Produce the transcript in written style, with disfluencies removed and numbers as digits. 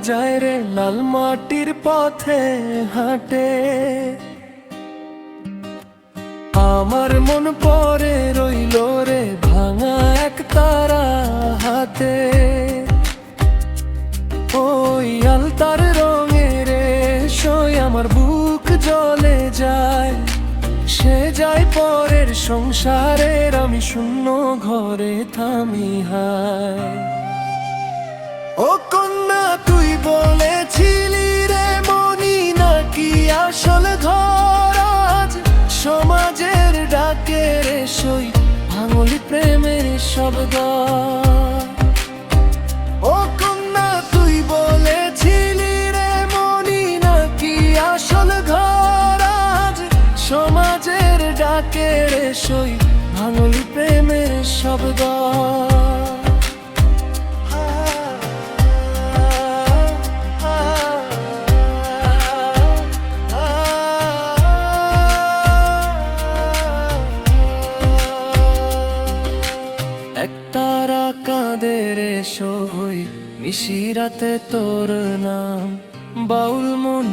যায় রে লাল মাটির পথে হাঁটে। আমার মন পড়ে রইল রে ভাঙা এক তারা হাতে। ওই আলতার রঙের সই আমার বুক জ্বলে যায়। সে যায় পরের সংসারের, আমি শূন্য ঘরে থামি হায়। ও কন্যা তুই বলেছিলি রে মনি নাকি আসল ঘর আজ সমাজের ডাকের সই ভাঙলি প্রেমের শব্দ। ও কন্যা তুই বলেছিলি রে মনি নাকি আসল ঘর আজ সমাজের ডাকের সই ভাঙলি প্রেমের শব্দ। একতারা কাঁদের সই মিশিরাতে তোর নাম বাউল মন।